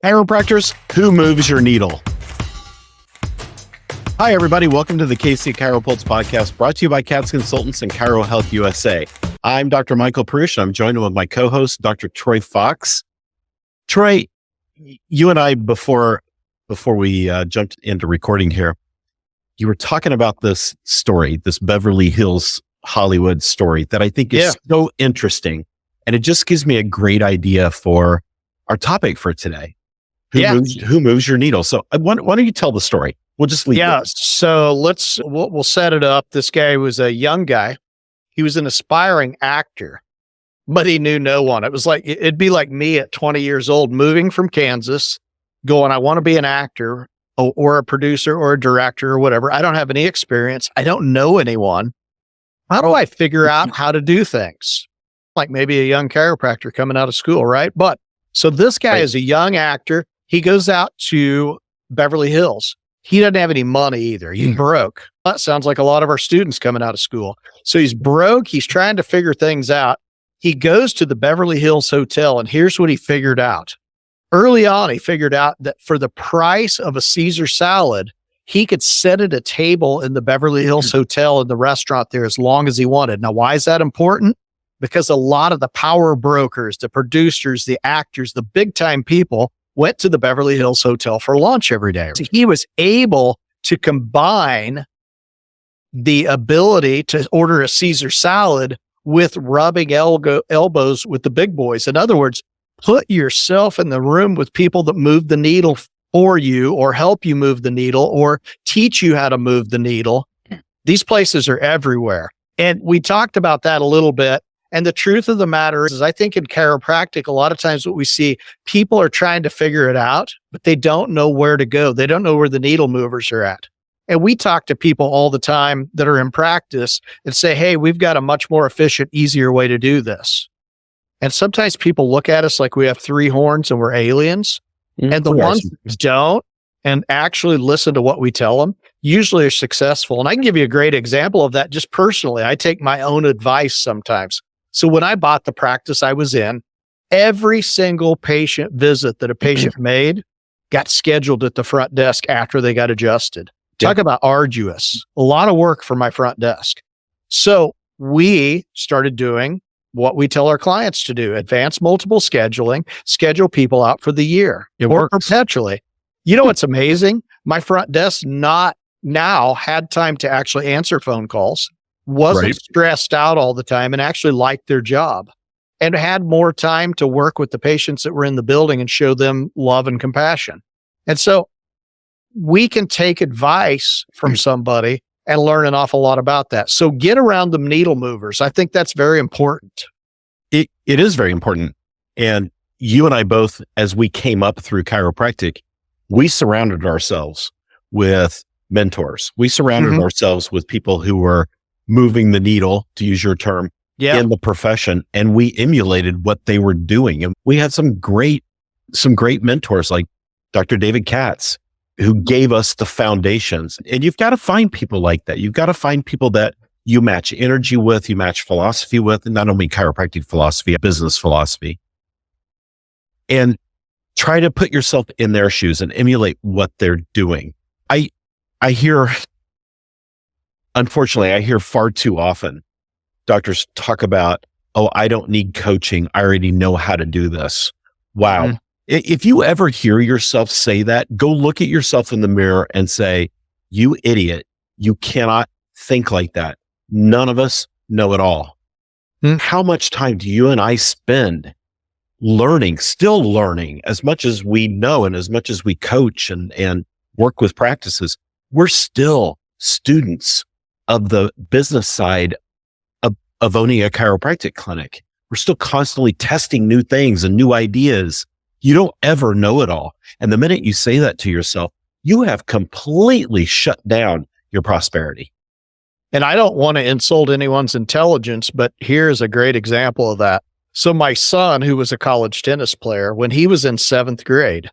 Chiropractors, who moves your needle? Hi, everybody. Welcome to the KC CHIROpulse Podcast, brought to you by CATS Consultants and Chiro Health USA. I'm Dr. Michael Perusich. I'm joined with my co-host, Dr. Troy Fox. Troy, you and I, before we jumped into recording here, you were talking about this story, this Beverly Hills Hollywood story that I think is so interesting. And it just gives me a great idea for our topic for today. Who moves your needle? So why don't you tell the story? We'll just leave it. So we'll set it up. This guy was a young guy. He was an aspiring actor, but he knew no one. It'd be like me at 20 years old, moving from Kansas, going, I want to be an actor or a producer or a director or whatever. I don't have any experience. I don't know anyone. How do I figure out how to do things? Like maybe a young chiropractor coming out of school, right? So this guy is a young actor. He goes out to Beverly Hills. He doesn't have any money either. He's broke. That sounds like a lot of our students coming out of school. So he's broke. He's trying to figure things out. He goes to the Beverly Hills Hotel, and here's what he figured out. Early on, he figured out that for the price of a Caesar salad, he could sit at a table in the Beverly Hills Hotel in the restaurant there as long as he wanted. Now, why is that important? Because a lot of the power brokers, the producers, the actors, the big time people went to the Beverly Hills Hotel for lunch every day. So he was able to combine the ability to order a Caesar salad with rubbing elbows with the big boys. In other words, put yourself in the room with people that move the needle for you or help you move the needle or teach you how to move the needle. These places are everywhere. And we talked about that a little bit. And the truth of the matter is, I think in chiropractic, a lot of times what we see, people are trying to figure it out, but they don't know where to go. They don't know where the needle movers are at. And we talk to people all the time that are in practice and say, hey, we've got a much more efficient, easier way to do this. And sometimes people look at us like we have three horns and we're aliens. And the ones that don't and actually listen to what we tell them usually are successful. And I can give you a great example of that just personally. I take my own advice sometimes. So when I bought the practice I was in, every single patient visit that a patient made got scheduled at the front desk after they got adjusted. Talk about arduous, a lot of work for my front desk. So we started doing what we tell our clients to do, advanced multiple scheduling, schedule people out for the year or perpetually. You know what's amazing? My front desk not now had time to actually answer phone calls, wasn't stressed out all the time, and actually liked their job and had more time to work with the patients that were in the building and show them love and compassion. And so we can take advice from somebody and learn an awful lot about that. So get around the needle movers. I think that's very important. It is very important. And you and I both, as we came up through chiropractic, we surrounded ourselves with mentors. We surrounded ourselves with people who were moving the needle, to use your term, in the profession. And we emulated what they were doing. And we had some great mentors like Dr. David Katz, who gave us the foundations. And you've got to find people like that. You've got to find people that you match energy with, you match philosophy with, and not only chiropractic philosophy, business philosophy. And try to put yourself in their shoes and emulate what they're doing. Unfortunately, I hear far too often doctors talk about, oh, I don't need coaching. I already know how to do this. Wow. If you ever hear yourself say that, go look at yourself in the mirror and say, you idiot, you cannot think like that. None of us know it all. How much time do you and I spend still learning as much as we know and as much as we coach and work with practices? We're still students of the business side of owning a chiropractic clinic. We're still constantly testing new things and new ideas. You don't ever know it all. And the minute you say that to yourself, you have completely shut down your prosperity. And I don't want to insult anyone's intelligence, but here's a great example of that. So my son, who was a college tennis player, when he was in 7th grade,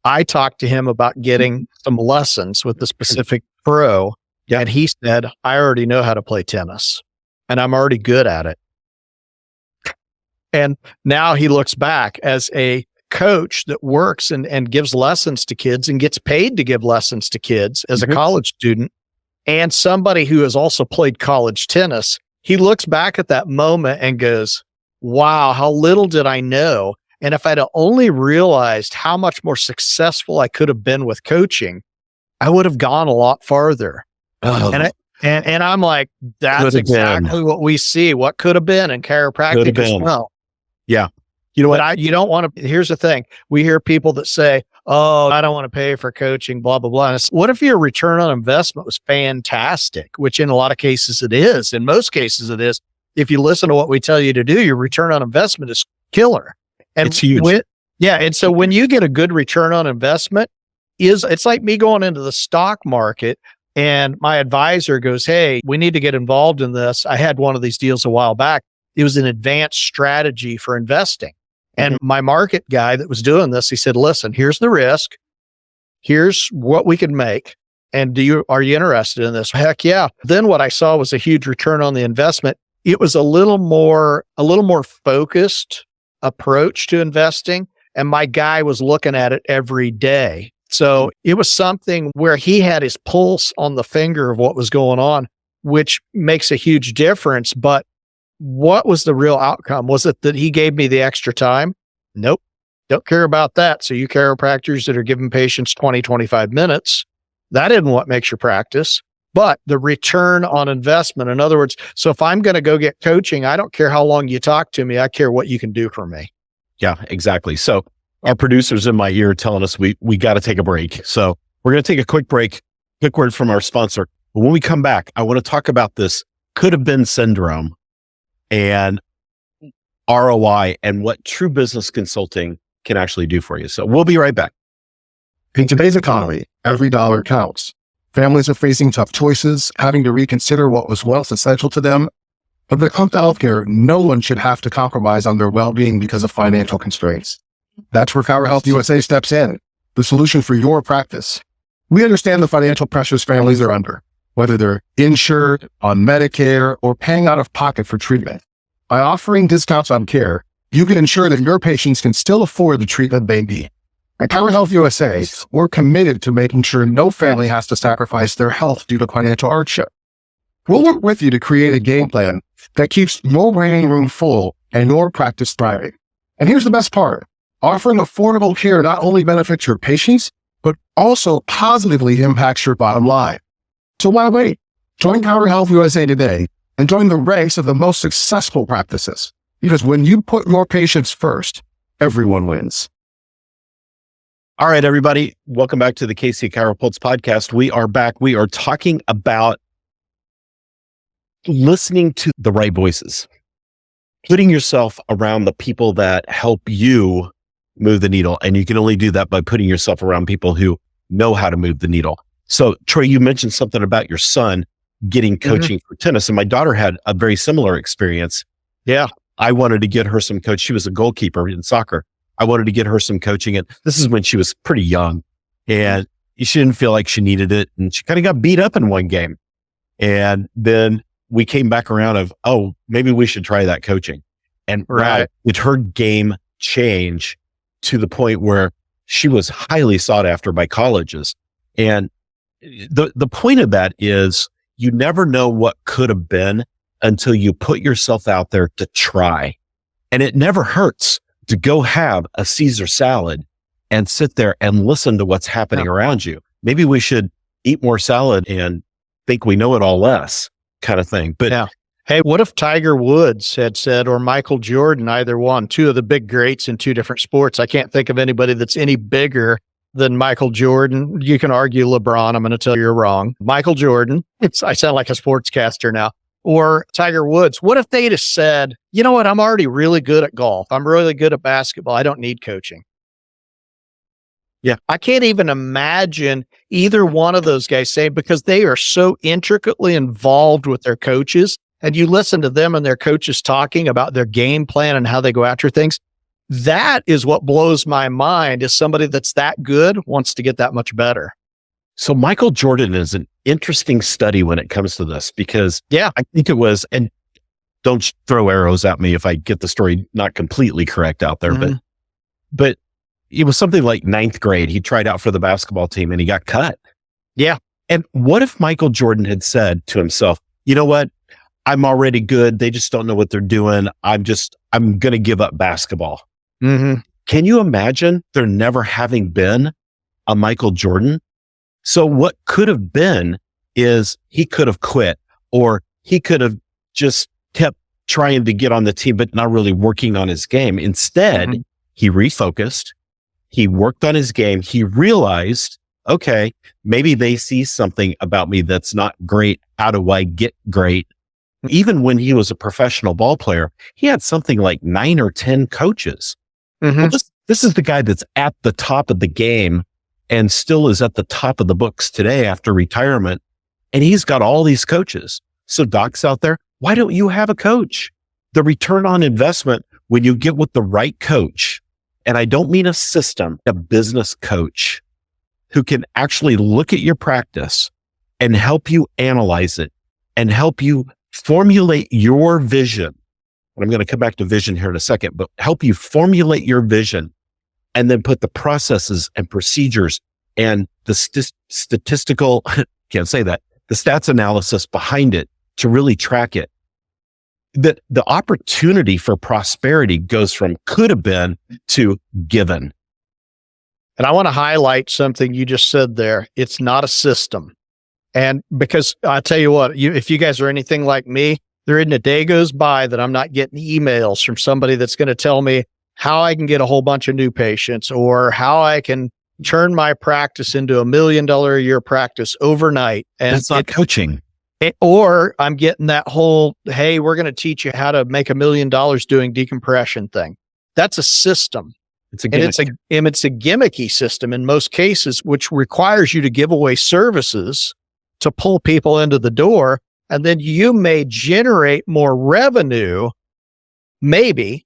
I talked to him about getting some lessons with the specific pro. And he said, I already know how to play tennis and I'm already good at it. And now he looks back as a coach that works and gives lessons to kids and gets paid to give lessons to kids as a college student, and somebody who has also played college tennis, he looks back at that moment and goes, wow, how little did I know? And if I'd only realized how much more successful I could have been with coaching, I would have gone a lot farther. And I'm like, that's exactly what we see. What could have been in chiropractic as well. Yeah. You know what? But you don't want to, here's the thing. We hear people that say, oh, I don't want to pay for coaching, blah, blah, blah. And what if your return on investment was fantastic, which in a lot of cases it is. In most cases it is. If you listen to what we tell you to do, your return on investment is killer. And it's huge. And so when you get a good return on investment, it's like me going into the stock market and my advisor goes, hey, we need to get involved in this. I had one of these deals a while back. It was an advanced strategy for investing. And my market guy that was doing this, he said, listen, here's the risk. Here's what we can make. And are you interested in this? Heck yeah. Then what I saw was a huge return on the investment. It was a little more focused approach to investing. And my guy was looking at it every day. So it was something where he had his pulse on the finger of what was going on, which makes a huge difference. But what was the real outcome? Was it that he gave me the extra time? Nope. Don't care about that. So you chiropractors that are giving patients 20, 25 minutes, that isn't what makes your practice. But the return on investment, in other words, so if I'm going to go get coaching, I don't care how long you talk to me. I care what you can do for me. Yeah, exactly. So our producer's in my ear telling us we got to take a break. So we're going to take a quick break, quick word from our sponsor. But when we come back, I want to talk about this could have been syndrome and ROI and what true business consulting can actually do for you. So we'll be right back. In today's economy, every dollar counts. Families are facing tough choices, having to reconsider what was once essential to them. But when it comes to healthcare, no one should have to compromise on their well-being because of financial constraints. That's where ChiroHealth USA steps in, the solution for your practice. We understand the financial pressures families are under, whether they're insured, on Medicare, or paying out of pocket for treatment. By offering discounts on care, you can ensure that your patients can still afford the treatment they need. At ChiroHealth USA, we're committed to making sure no family has to sacrifice their health due to financial hardship. We'll work with you to create a game plan that keeps your waiting room full and your practice thriving. And here's the best part. Offering affordable care not only benefits your patients, but also positively impacts your bottom line. So why wait? Join ChiroHealth USA today and join the ranks of the most successful practices. Because when you put your patients first, everyone wins. All right, everybody. Welcome back to the KC CHIROpulse Podcast. We are back. We are talking about listening to the right voices, putting yourself around the people that help you move the needle. And you can only do that by putting yourself around people who know how to move the needle. So Troy, you mentioned something about your son getting coaching for tennis. And my daughter had a very similar experience. Yeah. I wanted to get her some coach. She was a goalkeeper in soccer. I wanted to get her some coaching. And this is when she was pretty young and she didn't feel like she needed it. And she kind of got beat up in one game. And then we came back around of, oh, maybe we should try that coaching. And wow, did her game change to the point where she was highly sought after by colleges. And the point of that is you never know what could have been until you put yourself out there to try. And it never hurts to go have a Caesar salad and sit there and listen to what's happening around you. Maybe we should eat more salad and think we know it all less kind of thing. But hey, what if Tiger Woods had said, or Michael Jordan, either one, two of the big greats in two different sports. I can't think of anybody that's any bigger than Michael Jordan. You can argue LeBron. I'm going to tell you you're wrong. Michael Jordan. I sound like a sportscaster now. Or Tiger Woods. What if they'd have said, you know what? I'm already really good at golf. I'm really good at basketball. I don't need coaching. Yeah. I can't even imagine either one of those guys saying, because they are so intricately involved with their coaches. And you listen to them and their coaches talking about their game plan and how they go after things. That is what blows my mind, is somebody that's that good wants to get that much better. So Michael Jordan is an interesting study when it comes to this, because I think it was, and don't throw arrows at me if I get the story not completely correct out there, but it was something like ninth grade. He tried out for the basketball team and he got cut. Yeah. And what if Michael Jordan had said to himself, you know what? I'm already good. They just don't know what they're doing. I'm going to give up basketball. Mm-hmm. Can you imagine there never having been a Michael Jordan? So what could have been is he could have quit, or he could have just kept trying to get on the team, but not really working on his game. Instead, he refocused. He worked on his game. He realized, okay, maybe they see something about me that's not great. How do I get great? Even when he was a professional ball player, he had something like 9 or 10 coaches. Well, this is the guy that's at the top of the game and still is at the top of the books today after retirement. And he's got all these coaches. So docs out there, why don't you have a coach? The return on investment when you get with the right coach, and I don't mean a system, a business coach who can actually look at your practice and help you analyze it and help you formulate your vision. And I'm going to come back to vision here in a second, but help you formulate your vision and then put the processes and procedures and the statistical, can't say that, the stats analysis behind it to really track it. That the opportunity for prosperity goes from could have been to given. And I want to highlight something you just said there. It's not a system. And because I tell you what, if you guys are anything like me, there isn't a day goes by that I'm not getting emails from somebody that's going to tell me how I can get a whole bunch of new patients or how I can turn my practice into $1 million a year practice overnight. And that's not coaching. Or I'm getting that whole, hey, we're going to teach you how to make $1 million doing decompression thing. That's a system. It's a gimmick. And it's a gimmicky system in most cases, which requires you to give away services to pull people into the door. And then you may generate more revenue, maybe,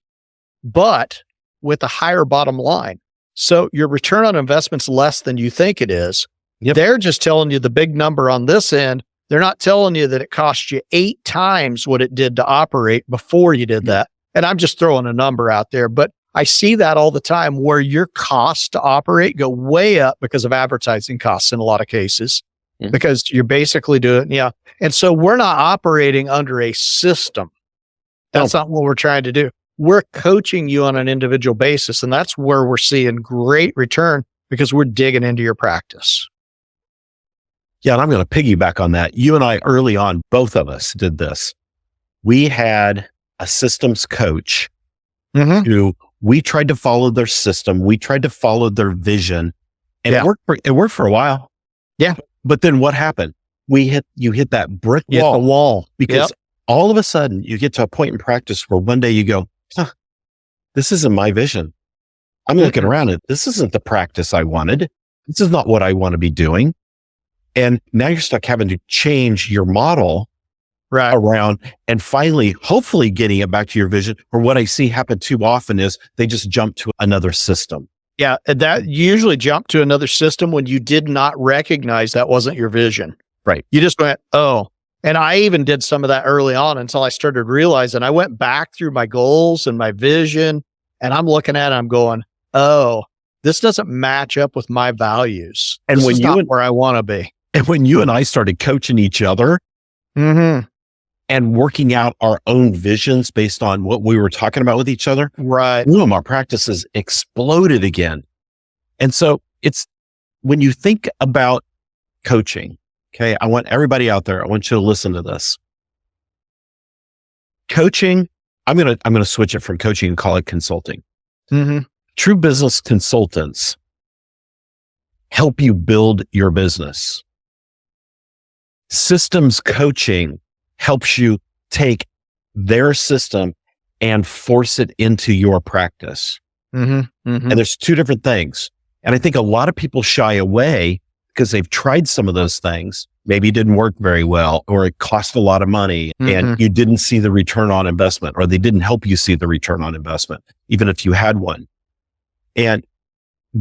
but with a higher bottom line. So your return on investment's less than you think it is. Yep. They're just telling you the big number on this end. They're not telling you that it cost you 8 times what it did to operate before you did that. And I'm just throwing a number out there, but I see that all the time where your costs to operate go way up because of advertising costs in a lot of cases, because you're basically doing, And so we're not operating under a system. That's not what we're trying to do. We're coaching you on an individual basis. And that's where we're seeing great return because we're digging into your practice. Yeah, and I'm going to piggyback on that. You and I, early on, both of us did this. We had a systems coach who we tried to follow their system. We tried to follow their vision, and it worked for a while. Yeah. But then what happened? You hit that brick wall. You hit the wall. Because all of a sudden you get to a point in practice where one day you go, this isn't my vision. I'm looking around it. This isn't the practice I wanted. This is not what I want to be doing. And now you're stuck having to change your model around and finally, hopefully getting it back to your vision. Or what I see happen too often is they just jump to another system. Yeah. That you usually jump to another system when you did not recognize that wasn't your vision. Right. You just went, oh. And I even did some of that early on until I started realizing I went back through my goals and my vision and I'm looking at it, I'm going, oh, this doesn't match up with my values. And this is not where I want to be. And when you and I started coaching each other and working out our own visions based on what we were talking about with each other, boom, our practices exploded again. And so it's when you think about coaching, okay, I want everybody out there, I want you to listen to this. Coaching, I'm going to switch it from coaching and call it consulting. True business consultants help you build your business. Systems coaching helps you take their system and force it into your practice. And there's two different things. And I think a lot of people shy away because they've tried some of those things. Maybe it didn't work very well, or it cost a lot of money and you didn't see the return on investment, or they didn't help you see the return on investment, even if you had one. And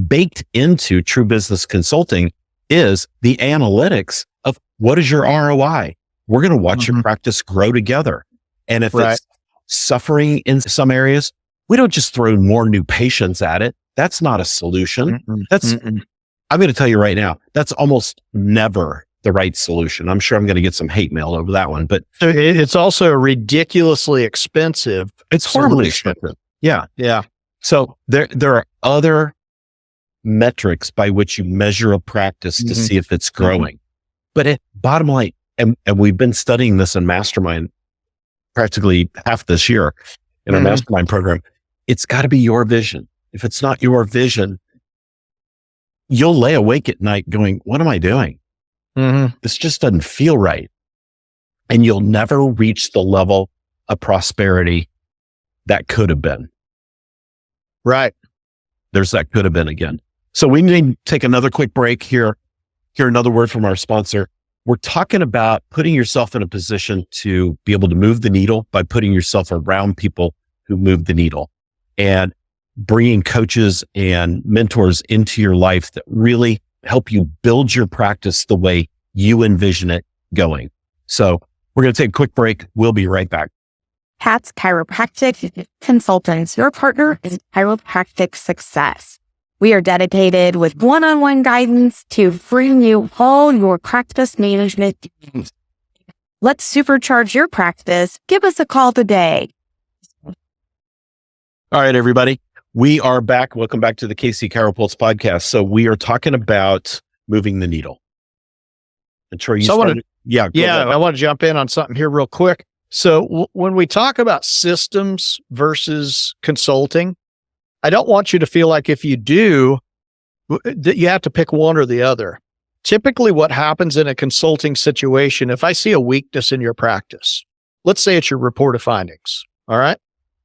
baked into true business consulting is the analytics of what is your ROI? We're going to watch your practice grow together. And if it's suffering in some areas, we don't just throw more new patients at it. That's not a solution. Mm-mm. I'm going to tell you right now, that's almost never the right solution. I'm sure I'm going to get some hate mail over that one, but It's also a ridiculously expensive. it's horribly solution. expensive. Yeah. Yeah. So there are other metrics by which you measure a practice to see if it's growing. But bottom line, and we've been studying this in Mastermind practically half this year in our Mastermind program, it's got to be your vision. If it's not your vision, you'll lay awake at night going, what am I doing? This just doesn't feel right. And you'll never reach the level of prosperity that could have been. Right. There's that could have been again. So we need to take another quick break here. Hear another word from our sponsor. We're talking about putting yourself in a position to be able to move the needle by putting yourself around people who move the needle, and bringing coaches and mentors into your life that really help you build your practice the way you envision it going. So we're going to take a quick break. We'll be right back. KC Chiropractic Consultants, your partner in chiropractic success. We are dedicated with one-on-one guidance to bring you all your practice management needs. Let's supercharge your practice. Give us a call today. All right, everybody. We are back. Welcome back to the KC CHIROpulse Podcast. So we are talking about moving the needle. And Troy, So I I want to jump in on something here real quick. So when we talk about systems versus consulting, I don't want you to feel like if you do, that you have to pick one or the other. Typically what happens in a consulting situation, if I see a weakness in your practice, let's say it's your report of findings. All right.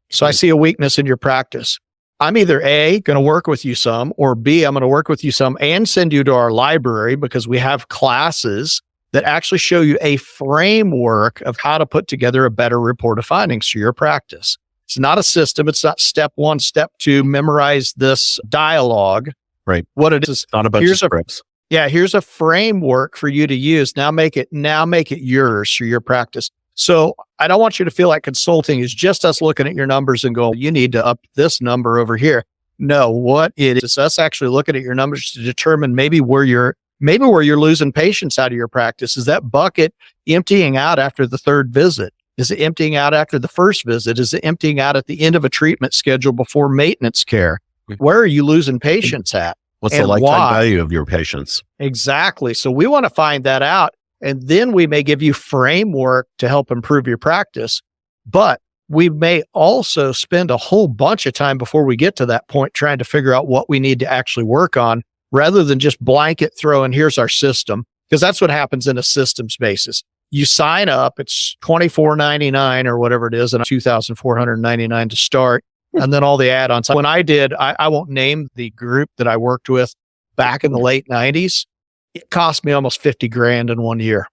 So I see a weakness in your practice. I'm either A, going to work with you some, or B, I'm going to work with you some and send you to our library, because we have classes that actually show you a framework of how to put together a better report of findings for your practice. It's not a system. It's not step one, step two, memorize this dialogue. Right. What it is, not a bunch of scripts. here's a framework for you to use. Now make it yours for your practice. So I don't want you to feel like consulting is just us looking at your numbers and go, you need to up this number over here. No, what it is us actually looking at your numbers to determine maybe where you're losing patients out of your practice. Is that bucket emptying out after the third visit? Is it emptying out after the first visit? Is it emptying out at the end of a treatment schedule before maintenance care? Where are you losing patients at? What's the lifetime value of your patients? Exactly. So we want to find that out. And then we may give you framework to help improve your practice. But we may also spend a whole bunch of time before we get to that point trying to figure out what we need to actually work on, rather than just blanket throw and here's our system. Because that's what happens in a systems basis. You sign up, it's $24.99 or whatever it is, and $2,499 to start. And then all the add-ons. When I did, I won't name the group that I worked with back in the late 90s. It cost me almost $50,000 in 1 year.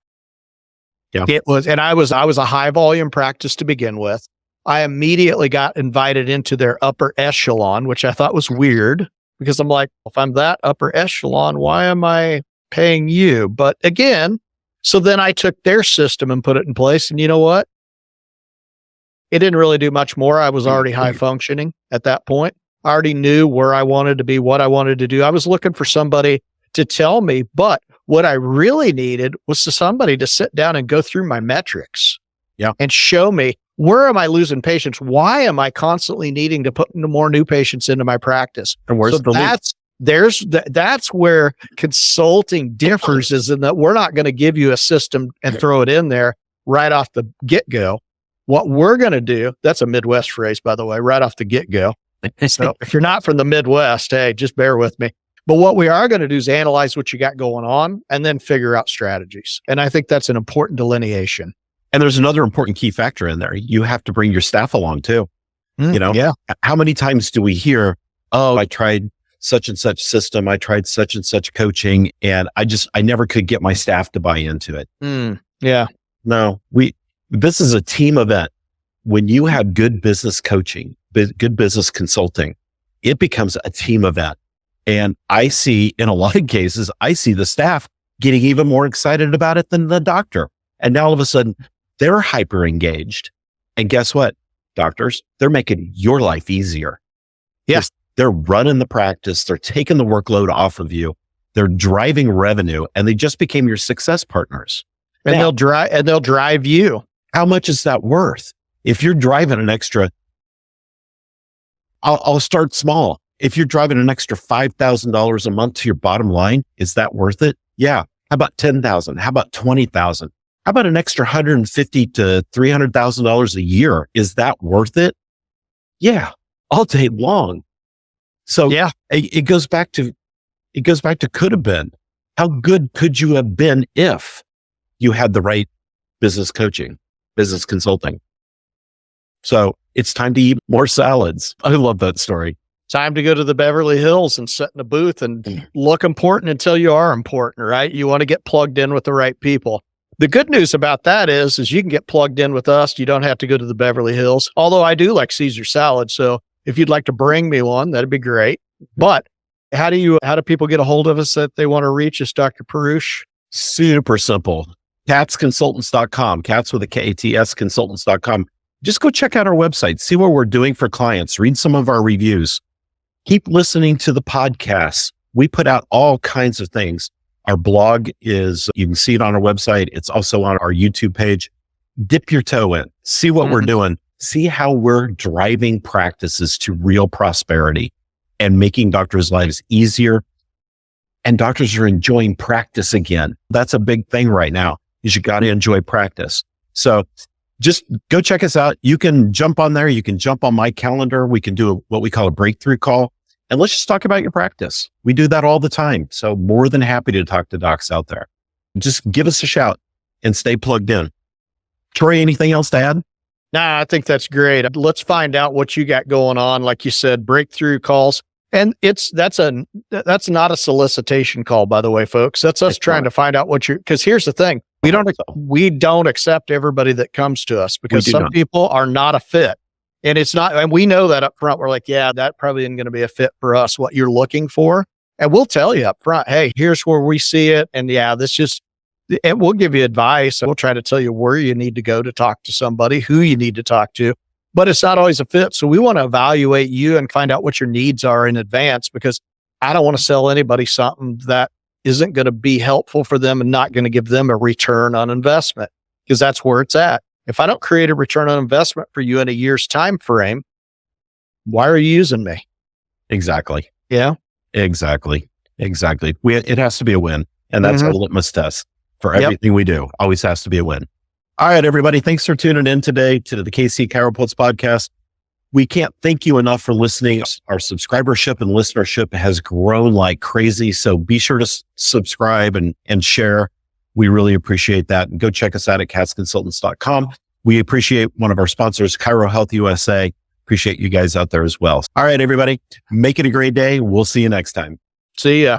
Yeah. It was, and I was a high volume practice to begin with. I immediately got invited into their upper echelon, which I thought was weird, because I'm like, if I'm that upper echelon, why am I paying you? But again, so then I took their system and put it in place. And you know what? It didn't really do much more. I was already high functioning at that point. I already knew where I wanted to be, what I wanted to do. I was looking for somebody to tell me, but what I really needed was somebody to sit down and go through my metrics. Yeah. And show me, where am I losing patients? Why am I constantly needing to put more new patients into my practice? And where's the leak? That's where consulting differs, is in that we're not going to give you a system and throw it in there right off the get-go. What we're going to do, that's a Midwest phrase, by the way, right off the get-go. So if you're not from the Midwest, hey, just bear with me. But what we are going to do is analyze what you got going on and then figure out strategies. And I think that's an important delineation. And there's another important key factor in there. You have to bring your staff along too. Yeah. How many times do we hear, oh, I tried such and such system. I tried such and such coaching, and I never could get my staff to buy into it. Yeah. No, this is a team event. When you have good business coaching, good business consulting, it becomes a team event. And I see, in a lot of cases, the staff getting even more excited about it than the doctor. And now all of a sudden they're hyper engaged. And guess what, doctors? They're making your life easier. Yeah. They're running the practice. They're taking the workload off of you. They're driving revenue, and they just became your success partners. And Now, they'll drive you. how much is that worth? If you're driving an extra, I'll start small. If you're driving an extra $5,000 a month to your bottom line, is that worth it? Yeah. How about 10,000? How about 20,000? How about an extra $150,000 to $300,000 a year? Is that worth it? Yeah, all day long. So Yeah. it goes back to could have been. How good could you have been if you had the right business coaching, business consulting? So it's time to eat more salads. I love that story. Time to go to the Beverly Hills and sit in a booth and look important until you are important, right? You want to get plugged in with the right people. The good news about that is you can get plugged in with us. You don't have to go to the Beverly Hills. Although I do like Caesar salad. So if you'd like to bring me one, that'd be great. But how do people get a hold of us that they want to reach us, Dr. Perusich? Super simple. CATSconsultants.com, cats with a K-A-T-S consultants.com. Just go check out our website, see what we're doing for clients, read some of our reviews. Keep listening to the podcasts. We put out all kinds of things. Our blog is, you can see it on our website. It's also on our YouTube page. Dip your toe in, see what we're doing, see how we're driving practices to real prosperity and making doctors' lives easier. And doctors are enjoying practice again. That's a big thing right now, is you got to enjoy practice. So just go check us out. You can jump on there. You can jump on my calendar. We can do what we call a breakthrough call. And let's just talk about your practice. We do that all the time. So more than happy to talk to docs out there. Just give us a shout and stay plugged in. Troy, anything else to add? Nah, I think that's great. Let's find out what you got going on. Like you said, breakthrough calls. And that's not a solicitation call, by the way, folks. That's us trying to find out because here's the thing. We don't accept everybody that comes to us because some people are not a fit. And it's not, and we know that up front. We're like, yeah, that probably isn't going to be a fit for us, what you're looking for. And we'll tell you up front, hey, here's where we see it. And yeah, and we'll give you advice. We'll try to tell you where you need to go to talk to somebody, who you need to talk to, but it's not always a fit. So we want to evaluate you and find out what your needs are in advance, because I don't want to sell anybody something that isn't going to be helpful for them and not going to give them a return on investment, because that's where it's at. If I don't create a return on investment for you in a year's time frame, why are you using me? Exactly. Yeah. Exactly. It has to be a win. And that's our litmus test for everything we do. Always has to be a win. All right, everybody. Thanks for tuning in today to the KC CHIROpulse Podcast. We can't thank you enough for listening. Our subscribership and listenership has grown like crazy. So be sure to subscribe and share. We really appreciate that. And go check us out at catsconsultants.com. We appreciate one of our sponsors, Chiro Health USA. Appreciate you guys out there as well. All right, everybody. Make it a great day. We'll see you next time. See ya.